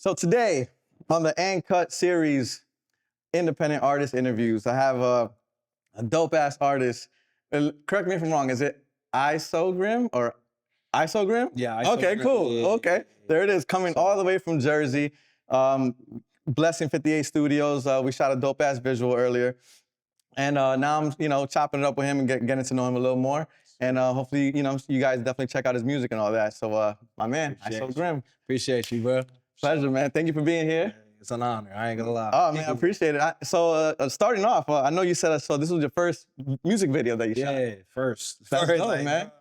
So today on the And Cut series, independent artist interviews, I have a dope ass artist. Correct me if I'm wrong. Is it Isogrim or Isogrim? Yeah, Okay, Isogrim. cool. Yeah. Okay, there it is, coming all the way from Jersey. Blessing 58 Studios. We shot a dope ass visual earlier, and now I'm chopping it up with him and getting to know him a little more. And hopefully, you guys definitely check out his music and all that. So, my man, Isogrim. Appreciate you, bro. Pleasure, man. Thank you for being here. It's an honor. I ain't gonna lie. Oh, man, I appreciate it. So, starting off, I know you said so this was your first music video that you shot. Yeah, first. That's First, dope, like, man.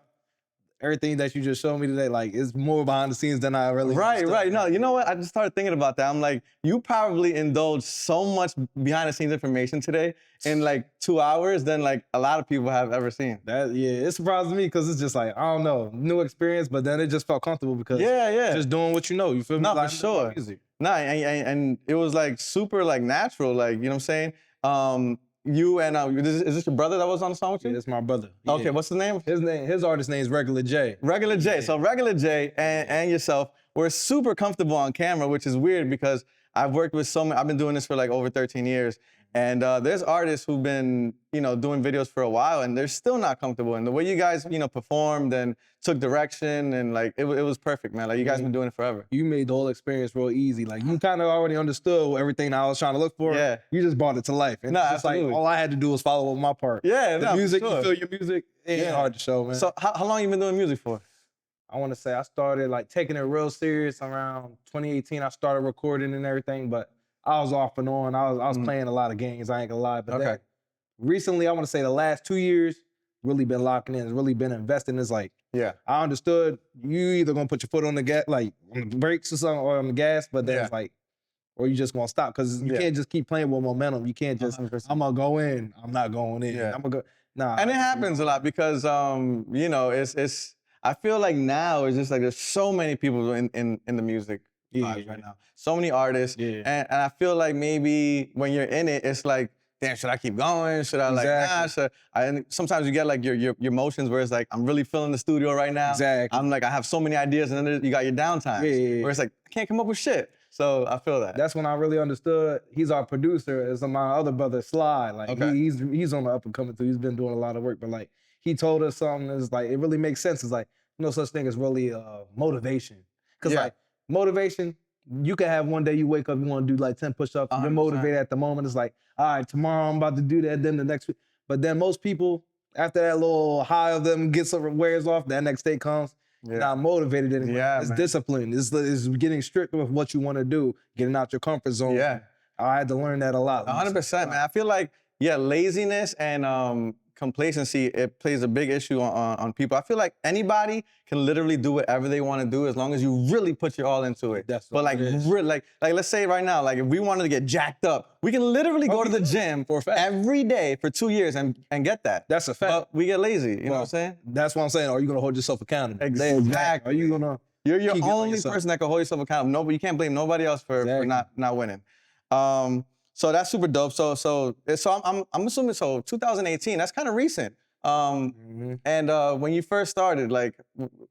Everything that you just showed me today, like, it's more behind the scenes than I really Right. understood. No, you know what? I just started thinking about that. I'm like, you probably indulged so much behind the scenes information today in like 2 hours than like a lot of people have ever seen. It surprised me because it's just like, I don't know, new experience, but then it just felt comfortable because Yeah. just doing what you know. You feel me? No, Like, for sure. music. No, and it was like super like natural, like, you know what I'm saying? You and is this your brother that was on the song with you? Yeah, that's my brother. Okay, Yeah. what's his name? His artist name is Regular J. Regular J. So Regular J and yourself were super comfortable on camera, which is weird because I've worked with I've been doing this for like over 13 years. And there's artists who've been, doing videos for a while and they're still not comfortable. And the way you guys, performed and took direction and like, it was perfect, man. Like you guys been doing it forever. You made the whole experience real easy. Like you kind of already understood everything I was trying to look for. Yeah. You just brought it to life. And No, it's just absolutely. like all I had to do was follow up my part. Yeah, The no, for music, sure. you feel your music, it ain't hard to show, man. So how long you been doing music for? I want to say I started like taking it real serious around 2018. I started recording and everything, but I was off and on. I was playing a lot of games. I ain't gonna lie. But then recently, I want to say the last 2 years, really been locking in. It's really been investing. It's like, Yeah. I understood you either gonna put your foot on the gas, like on the brakes or something, or on the gas, but then it's like, or you just gonna stop because you can't just keep playing with momentum. You can't just, 100%. I'm gonna go in, I'm not going in. Yeah. I'm gonna go, nah. And it happens a lot because it's I feel like now it's just like there's so many people in the music vibes right now. So many artists. Yeah. And I feel like maybe when you're in it, it's like, damn, should I keep going? Should I and sometimes you get like your emotions where it's like, I'm really feeling the studio right now. Exactly. I'm like, I have so many ideas, and then you got your downtime. Yeah. Where it's like, I can't come up with shit. So I feel that. That's when I really understood. He's our producer. It's my other brother, Sly. Like he's on the up and coming too. He's been doing a lot of work, but like he told us something that's like it really makes sense. It's like no such thing as really motivation. Cause like motivation, you can have one day you wake up, you want to do like 10 push-ups. You're 100%. motivated at the moment. It's like, all right, tomorrow I'm about to do that. Then the next week, but then most people after that little high of them wears off, that next day comes. Not motivated anymore. Yeah, it's man. discipline. It's getting strict with what you want to do, getting out your comfort zone. Yeah. I had to learn that a lot. 100%, man. I feel like, laziness and complacency, it plays a big issue on people. I feel like anybody can literally do whatever they want to do as long as you really put your all into it. That's but what like, it is. like let's say right now, like if we wanted to get jacked up, we can literally go to the gym every day for 2 years and get that. That's a fact. But we get lazy, you know what I'm saying? That's what I'm saying. Are you gonna hold yourself accountable? Exactly. Are you gonna? You're your keep it on only yourself? person that can hold yourself accountable. Nobody, you can't blame nobody else for not winning. So that's super dope. So I'm assuming 2018. That's kind of recent. And when you first started, like,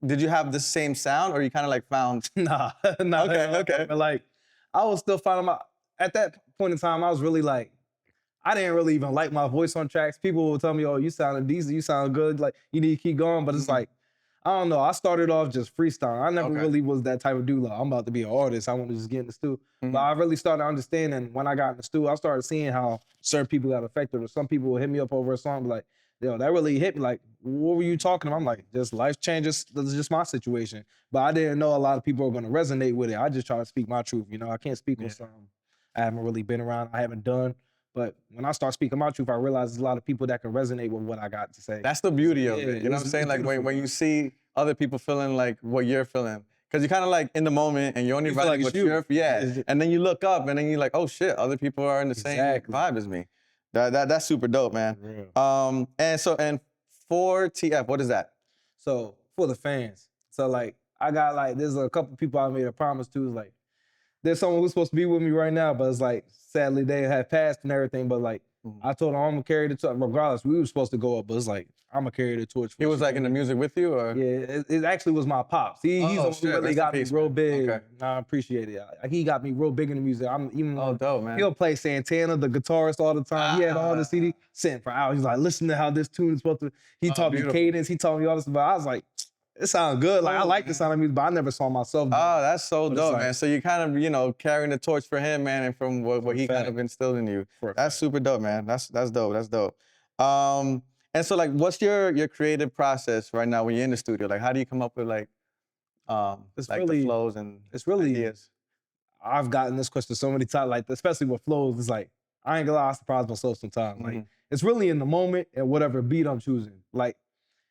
did you have the same sound, or you kind of like found? Nah. Okay. But like, I was still finding my. At that point in time, I was really like, I didn't really even like my voice on tracks. People would tell me, "Oh, you sounded decent. You sound good. Like, you need to keep going." But it's like, I don't know. I started off just freestyle. I never really was that type of dude. Like, I'm about to be an artist. I want to just get in the stew. But I really started understanding when I got in the stew. I started seeing how certain people got affected, or some people would hit me up over a song, be like, yo, that really hit me. Like, what were you talking about? I'm like, just life changes. That's just my situation. But I didn't know a lot of people are going to resonate with it. I just try to speak my truth. I can't speak on something I haven't really been around. I haven't done. But when I start speaking my truth, I realize there's a lot of people that can resonate with what I got to say. That's the beauty of it. You know what I'm saying? Like when you see other people feeling like what you're feeling. Because you're kind of like in the moment and you're only writing what you're, and then you look up and then you're like, oh shit, other people are in the same vibe as me. That's super dope, man. And for TF, what is that? So for the fans. So like I got like there's a couple people I made a promise to. Like there's someone who's supposed to be with me right now, but it's like sadly they have passed and everything. But like Mhm. I told him I'm gonna carry the torch. Regardless, we were supposed to go up, but it's like I'm gonna carry the torch. He was like in the music with you, or Yeah, it actually was my pops. He's the Oh, one who shit, really rest in got me peace, real man. big. Okay. Nah, I appreciate it. He got me real big in the music. I'm even Oh, dope, man. he'll play Santana, the guitarist, all the time. He had all the CD Ah. sitting for hours. He's like, listen to how this tune is supposed to. He Oh, taught me beautiful. cadence. He taught me all this. But I was like, it sounds good. Like I Cool, like the man. sound of music, but I never saw myself. doing Oh, it. that's so But it's dope, like- man. So you kind of, carrying the torch for him, man, and from what For a he kind fact. of instilled in you. For a That's fact. super dope, man. That's dope. That's dope. And so like, what's your creative process right now when you're in the studio? Like, how do you come up with It's like really- the flows and it's really- ideas? I've gotten this question so many times, like especially with flows. It's like I ain't gonna lie, I surprise myself sometimes. Like Mhm. it's really in the moment and whatever beat I'm choosing. Like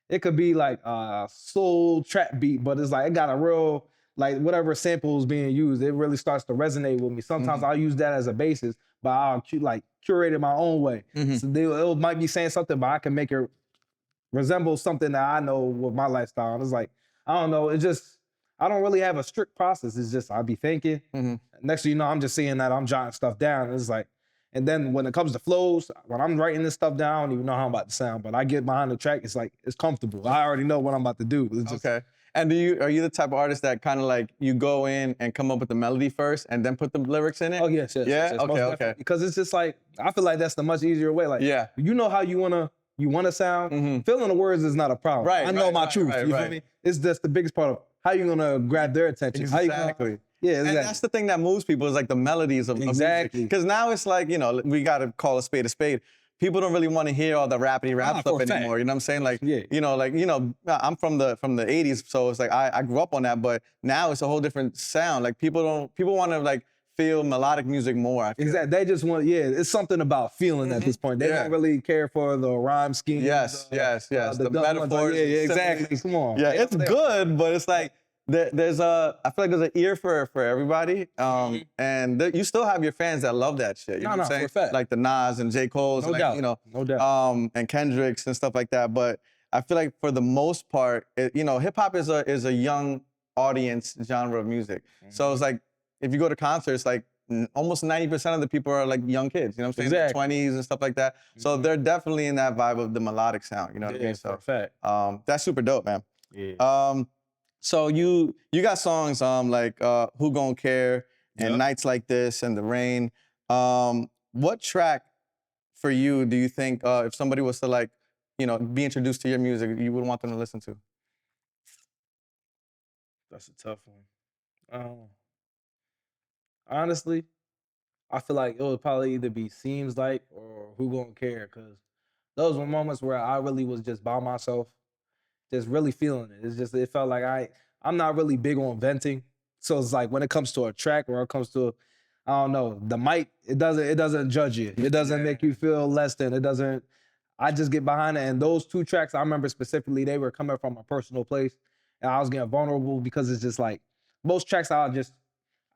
it could be like a soul trap beat, but it's like it got a real like whatever sample is being used. It really starts to resonate with me. Sometimes I'll use that as a basis, but I'll curate it my own way. Mhm. So it might be saying something, but I can make it resemble something that I know with my lifestyle. And it's like I don't know. It just I don't really have a strict process. It's just I be thinking. Mhm. Next thing you know, I'm just seeing that I'm jotting stuff down. It's like, and then when it comes to flows, when I'm writing this stuff down, I don't even know how I'm about to sound. But I get behind the track, it's like it's comfortable. I already know what I'm about to do. It's just, Okay. And are you the type of artist that kind of like you go in and come up with the melody first and then put the lyrics in it? Oh yes, yes. Yeah? yes, yes, Okay, most okay. definitely. Because it's just like I feel like that's the much easier way. Like Yeah. you know how you wanna sound. Mhm. Feeling the words is not a problem. Right, I know right, my right, truth. right, you feel right. me? It's just the biggest part of how you gonna grab their attention. How you gonna- Exactly. yeah, And exactly. that's the thing that moves people is like the melodies of Exactly. Because now it's like, we got to call a spade a spade. People don't really want to hear all the rapidy rap Ah, stuff for a fact. anymore. You know what I'm saying? Like, Yeah. I'm from the 80s, so it's like I grew up on that, but now it's a whole different sound. Like people want to like feel melodic music more. I feel. Exactly. They just want, it's something about feeling at this point. They Yeah. don't really care for the rhyme scheme. Yes. The dumb ones. metaphors. Yeah, and exactly. similes. Come on. Yeah, They it's don't care. good, but it's like I feel like there's an ear for everybody. And you still have your fans that love that shit. You know what I'm for a saying? fact. Like the Nas and J. Cole's, No like, doubt. No doubt. and Kendrick's and stuff like that. But I feel like for the most part, hip hop is a young audience genre of music. So it's like if you go to concerts, like almost 90% of the people are like young kids. You know what I'm saying? Exactly. 20s and stuff like that. So they're definitely in that vibe of the melodic sound. You know what I mean? for a So fact. that's super dope, man. Yeah. So you got songs like Who Gon' Care and Yep. Nights Like This and The Rain. What track for you do you think if somebody was to like, be introduced to your music, you would want them to listen to? That's a tough one. Honestly, I feel like it would probably either be Seems Like or Who Gonna Care, because those were moments where I really was just by myself, just really feeling it. It felt like I'm not really big on venting. So it's like when it comes to a track or it comes to, I don't know, the mic, it doesn't judge you. It doesn't make you feel less than. I just get behind it. And those two tracks, I remember specifically, they were coming from a personal place. And I was getting vulnerable because it's just like, most tracks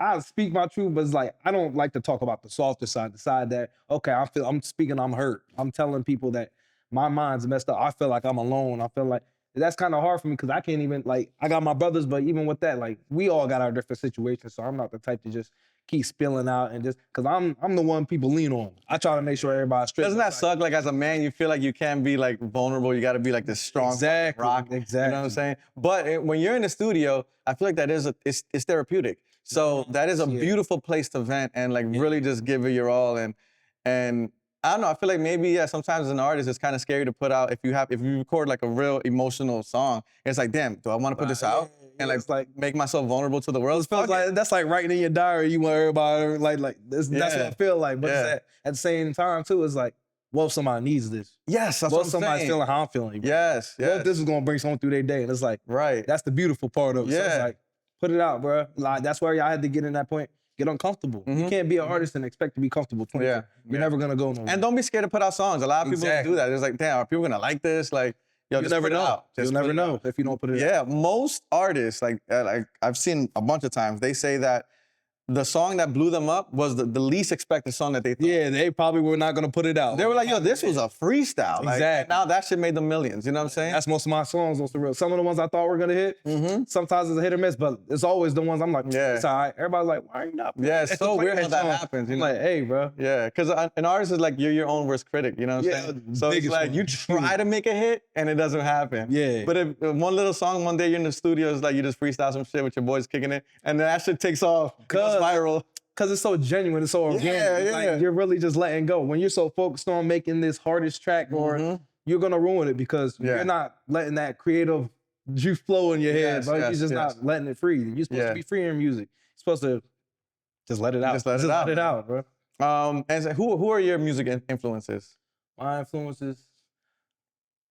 I'll speak my truth, but it's like, I don't like to talk about the softer side, the side that, okay, I'm speaking, I'm hurt. I'm telling people that my mind's messed up. I feel like I'm alone. I feel like that's kind of hard for me because I can't even, like, I got my brothers, but even with that, like, we all got our different situations. So I'm not the type to just keep spilling out and just, because I'm the one people lean on. I try to make sure everybody's straight. Doesn't that suck? Like as a man, you feel like you can't be like vulnerable. You got to be like this strong Exactly, rock. You know what exactly. I'm saying? But when you're in the studio, I feel like that it's therapeutic. So that is a Yeah. beautiful place to vent and like really just give it your all. And I don't know. I feel like maybe sometimes as an artist, it's kind of scary to put out if you record like a real emotional song. It's like, damn, do I want to put this out and it's like make myself vulnerable to the world? it feels Fuck it. like that's like writing in your diary. You want everybody that's what Yeah. I feel like. But Yeah. at the same time too, it's like, what if somebody needs this? Yes, that's What what if I'm somebody's saying. feeling how I'm feeling? Yes, What if yes. this is gonna bring someone through their day? And it's like, Right. that's the beautiful part of it. So it's Yeah. like, put it out, bro. Like that's where y'all had to get in that point. Get uncomfortable. You Mhm. can't be an artist and expect to be comfortable 24. Yeah. You're never gonna go nowhere. And don't be scared to put out songs. A lot of people Exactly. do that. It's like, damn, are people gonna like this? Like, yo, You'll just never put it know. out. You'll Just never put it know out. if you don't put it out. Yeah, most artists, like I've seen a bunch of times, they say that the song that blew them up was the least expected song that they thought. Yeah, they probably were not gonna put it out. They were like, yo, this was a freestyle. Like, Exactly. now that shit made them millions. You know what I'm saying? That's most of my songs on the real. Some of the ones I thought were gonna hit. Mm-hmm. Sometimes it's a hit or miss, but it's always the ones I'm like, Yeah. it's all right. Everybody's like, why are you not? Yeah, it's so playing weird how that song? happens. You I'm know? like, hey, bro. Yeah, because an artist is like, you're your own worst critic. You know what I'm Yeah, saying? So it's biggest like, one. you try to make a hit and it doesn't happen. Yeah. But if one little song, one day you're in the studio, it's like you just freestyle some shit with your boys kicking it, and then that shit takes off. It goes viral. Because it's so genuine, it's so organic. It's yeah. like you're really just letting go. When you're so focused on making this hardest track, or you're gonna ruin it because you're not letting that creative juice flow in your head. Yes, But yes, you're just not letting it free. You're supposed to be free in music. You're supposed to just let it out. Just let it out. bro. And so who are your music influences? My influences.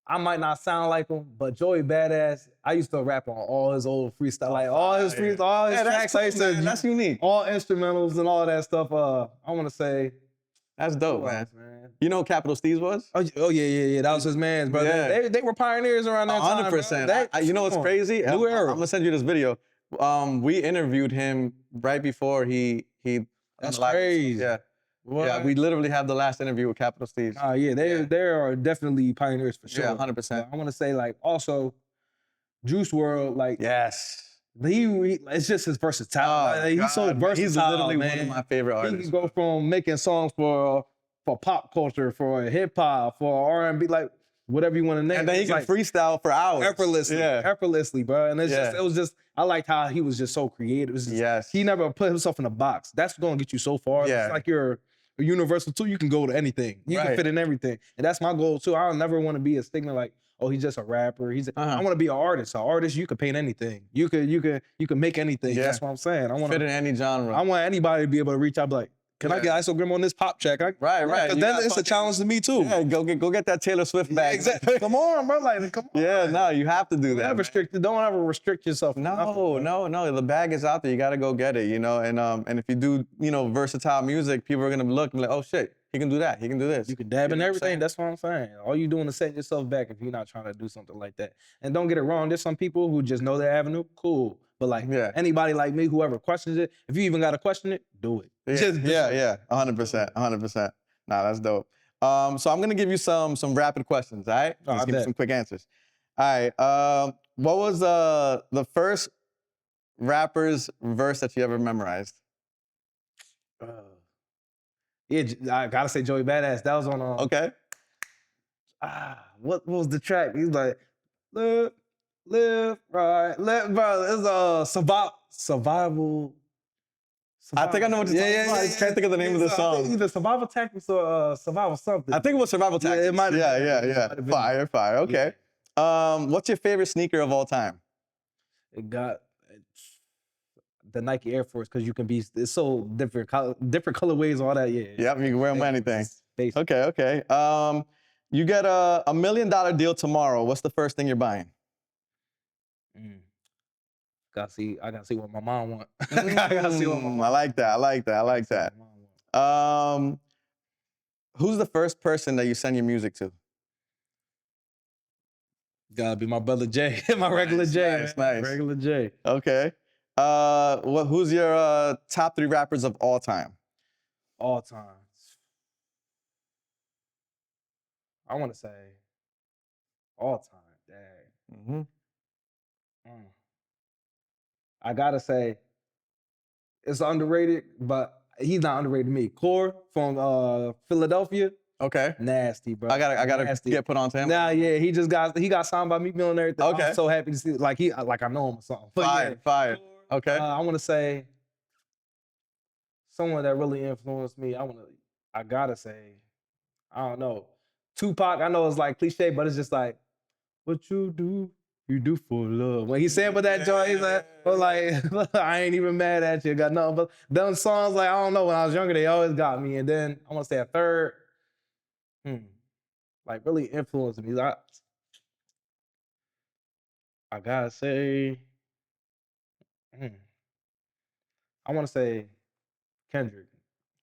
I might not sound like him, but Joey Badass, I used to rap on all his old freestyle, like all his freestyle, all his tracks. I used to, that's unique. all instrumentals and all that stuff. I want to say, That's dope, who man. else, man? You know who Capital Steez was? Oh yeah. That was his man's, bro. Yeah. They were pioneers around that time. 100%. You know what's crazy? New era. I'm gonna send you this video. We interviewed him right before he. That's unlocked- crazy. Yeah. What? Yeah, we literally have the last interview with Capital Steez. Yeah, they are definitely pioneers for sure. Yeah, 100%. I want to say like also Juice World, like Yes. it's just his versatility. Oh, Like, he's so God, versatile. He's literally man. one of my favorite He artists. can go from making songs for pop culture, for hip hop, for R&B, like whatever you want to name. And then he It's can like freestyle for hours. effortlessly, bro. And Yeah. it was just I liked how he was just so creative. It was just, Yes. he never put himself in a box. That's gonna get you so far. Yeah. It's like you're a universal too. You can go to anything. You can Right. fit in everything. And that's my goal too. I don't never want to be a stigma like, oh, he's just a rapper. I want to be an artist. An artist, you could paint anything. You could make anything. Yeah. That's what I'm saying. I want Fit in any genre. I want anybody to be able to reach out and be like, can I get Isogrim on this pop track? Right. Because You then got it's a challenge to me too. Yeah, go get that Taylor Swift bag. Exactly. Come on, bro. Like, come on. Yeah, no, you have to do that. Don't ever restrict yourself. from nothing, bro. No. The bag is out there. You gotta go get it, you know. And if you do, versatile music, people are gonna look and be like, oh shit, he can do that. He can do this. You can dab in know what I'm everything. saying? That's what I'm saying. All you doing is setting yourself back if you're not trying to do something like that. And don't get it wrong. There's some people who just know their avenue. Cool. But like anybody like me, whoever questions it, if you even got to question it, do it. Yeah, 100%. Nah, that's dope. So I'm gonna give you some rapid questions, all right? Just give me some quick answers. All right. What was the first rapper's verse that you ever memorized? I gotta say Joey Badass. That was on Okay. What was the track? He's like, live right, bro. It's survival. I think I know what you're talking about. I can't think of the name of the song. Either survival tactics or survival something. I think it was Survival Tactics. it might have been. Yeah. It might have been. Fire. Okay. What's your favorite sneaker of all time? It got the Nike Air Force because you can be. It's so different colorways, all that. Yeah. Yep, you can wear them anything. Basic. Okay. You get a $1 million deal tomorrow. What's the first thing you're buying? I gotta see what my mom want. I gotta see what my mom I like that. Who's the first person that you send your music to? Gotta be my brother Jay, my regular Jay. Nice. Regular Jay. Okay. Who's your top 3 rappers of all time? All time. I want to say all time. Dang. I gotta say it's underrated, but he's not underrated to me. Core from Philadelphia. Okay. Nasty, bro. I gotta Nasty. get put on to him. Nah, yeah, he got signed by Meek Mill and everything. Okay. I'm so happy to see like I know him or something. But Fire. Okay. I want to say someone that really influenced me. I gotta say, I don't know. Tupac, I know it's like cliche, but it's just like, what you do for love. When he said with that joint, he's like, but like, I ain't even mad at you. Got nothing but them songs, like, I don't know, when I was younger, they always got me. And then I want to say a third, like really influenced me. I gotta say, I want to say Kendrick.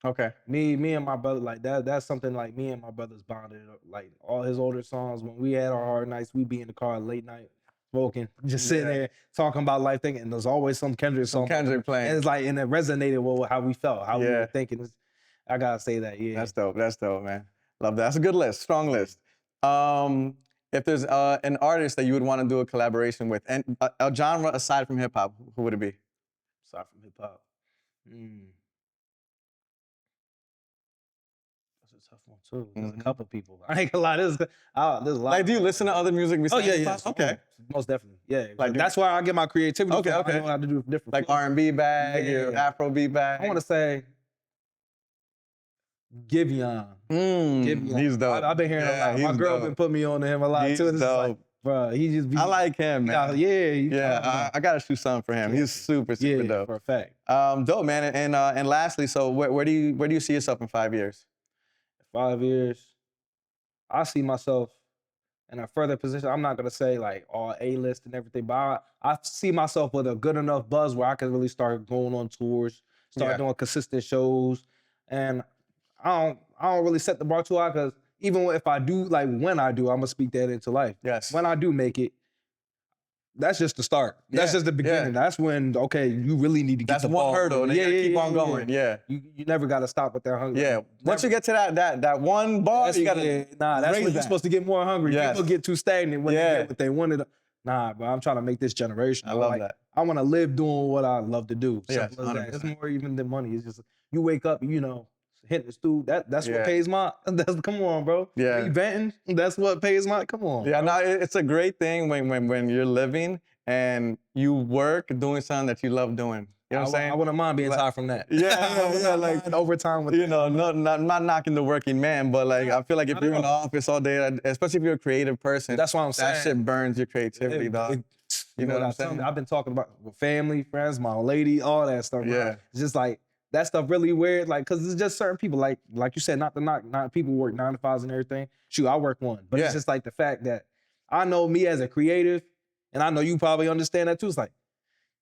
Okay. Me and my brother, like that's something like me and my brothers bonded. Like all his older songs, when we had our hard nights, we'd be in the car late night smoking, just sitting Yeah. there talking about life, thinking. And there's always some Kendrick song. Kendrick And playing. it's like, and it resonated with how we felt, how we Yeah. were thinking. I gotta say that, yeah. That's dope. That's dope, man. Love that. That's a good list. Strong list. If there's an artist that you would want to do a collaboration with, and a genre aside from hip hop, who would it be? Aside from hip hop. That's a tough one too. There's a couple people. I ain't gonna lie. There's a lot. Like, do you listen to other music Oh besides yeah, hip yeah. hop? Okay. Most definitely. Yeah. Like, That's where I get my creativity. Okay, from. okay. I know how to do different. Like flows. R&B bag, your Yeah. Afro beat bag. I want to say Giveon. Giveon. He's dope. I've been hearing a lot. My he's girl dope. been putting me on to him a lot He's too. It's just dope. like, bro, he just be. I like him, man. Yeah. I gotta shoot something for him. He's super dope. For a fact. Dope, man. And lastly, so where do you see yourself in 5 years? 5 years, I see myself in a further position. I'm not gonna say like all A-list and everything, but I see myself with a good enough buzz where I can really start going on tours, start Yeah. doing consistent shows, and I don't really set the bar too high because even if I do, like when I do, I'm gonna speak that into life. Yes. When I do make it, that's just the start. That's Yeah, just the beginning. yeah. That's when you really need to get That's the one ball hurdle. rolling. And you gotta keep on going. Yeah. You never gotta stop with that hunger. Yeah. Once you get to that one bar, That's you gotta that's raise when you're that. supposed to get more hungry. Yes. People get too stagnant when they Yeah. get what they wanted. Nah, but I'm trying to make this generation. I love that. I want to live doing what I love to do. Yes, Simple as that. It's 100%. more even than money. It's just you wake up, hitting the stool. That's Yeah. what pays my. Come on, bro. Yeah. Me venting. That's what pays my. Come on. Yeah, no, it's a great thing when you're living and you work doing something that you love doing. You know what I'm saying? I wouldn't mind being tired from that. Yeah, like overtime with not knocking the working man, but like I feel like if Not you're at in the office all day, especially if you're a creative person, That's what I'm saying. that shit burns your creativity, dog. You know what I'm saying? I've been talking about with family, friends, my old lady, all that stuff. bro. Yeah. It's just like that stuff really weird. Like, cause it's just certain people, like you said, not people work 9 to 5s and everything. Shoot, I work one. But Yeah. it's just like the fact that I know me as a creative, and I know you probably understand that too. It's like,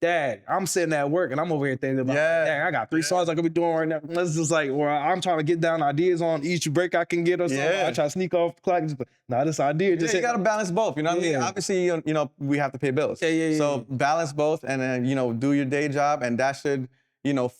Dad, I'm sitting at work and I'm over here thinking about, Yeah. dang, I got 3 Yeah. songs I could be doing right now. It's just like, or I'm trying to get down ideas on each break I can get or something. Yeah. I try to sneak off the clock. Just, nah, this idea just Yeah, you hit- gotta balance both. You know what I mean? Yeah. Obviously, we have to pay bills. Yeah. So balance both, and then do your day job, and that should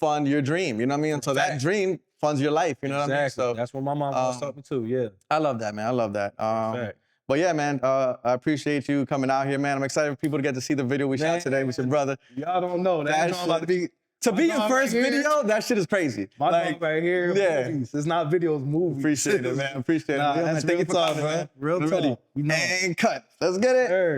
fund your dream. You know what I mean? And so that Fact. dream funds your life. You know what I mean? Exactly. So That's what my mom always taught me too. Yeah. I love that, man. I love that. Fact. But yeah, man, I appreciate you coming out here, man. I'm excited for people to get to see the video we shot today with your brother. Y'all don't know That that. About to be To be your dog first right here- video, that shit is crazy. My Like, dog right here. yeah. Movies. It's not videos, movies. Appreciate it, man. Appreciate Nah, it. that's Thank you real for talk, coming, bro. man. Real We're ready. talk. We know. And cut. Let's get it. Sir.